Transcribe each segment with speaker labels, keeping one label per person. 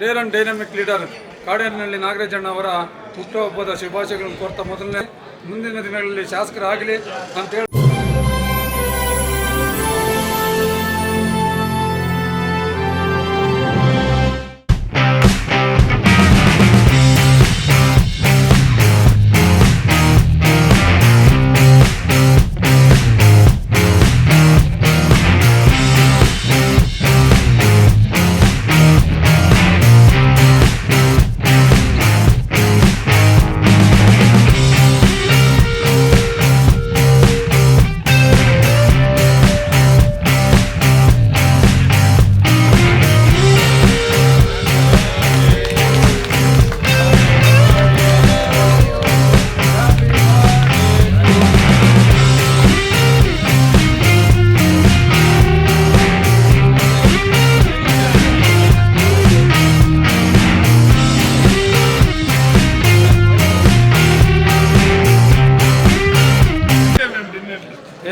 Speaker 1: Deere and dynamic leader ಕಾಡೇರಿನಲ್ಲಿ ನಾಗರಾಜಣ್ಣ ಅವರ ಹುಟ್ಟುಹಬ್ಬದ ಶುಭಾಶಯಗಳನ್ನು ಕೋರ್ತಾ ಮೊದಲನೇ ಮುಂದಿನ ದಿನಗಳಲ್ಲಿ ಶಾಸಕರಾಗಲಿ ಅಂತೇಳಿ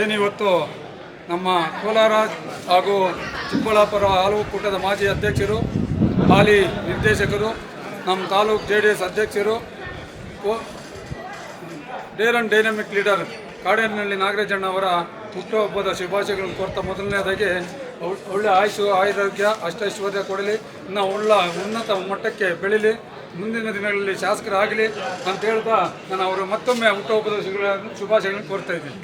Speaker 1: ಏನಿವತ್ತು ನಮ್ಮ ಕೋಲಾರ ಹಾಗೂ ಚಿಕ್ಕಬಳ್ಳಾಪುರ ಹಾಲು ಒಕ್ಕೂಟದ ಮಾಜಿ ಅಧ್ಯಕ್ಷರು, ಹಾಲಿ ನಿರ್ದೇಶಕರು, ನಮ್ಮ ತಾಲೂಕು JDS ಅಧ್ಯಕ್ಷರು, ಡೇರ್ ಅಂಡ್ ಡೈನಮಿಕ್ ಲೀಡರ್ ಕಾಡೇರಿನಲ್ಲಿ ನಾಗರಾಜಣ್ಣ ಅವರ ಹುಟ್ಟುಹಬ್ಬದ ಶುಭಾಶಯಗಳನ್ನು ಕೋರ್ತಾ ಮೊದಲನೇದಾಗಿ ಒಳ್ಳೆ ಆಯುಷು ಆರೋಗ್ಯ ಅಷ್ಟೈಶ್ವರ್ಯ ಕೊಡಲಿ, ಇನ್ನು ಉನ್ನತ ಮಟ್ಟಕ್ಕೆ ಬೆಳೀಲಿ, ಮುಂದಿನ ದಿನಗಳಲ್ಲಿ ಶಾಸಕರಾಗಲಿ ಅಂತ ಹೇಳ್ತಾ ನಾನು ಅವರು ಮತ್ತೊಮ್ಮೆ ಹುಟ್ಟುಹಬ್ಬದ ಶುಭಾಶಯಗಳನ್ನು ಕೋರ್ತಾ ಇದ್ದೀನಿ.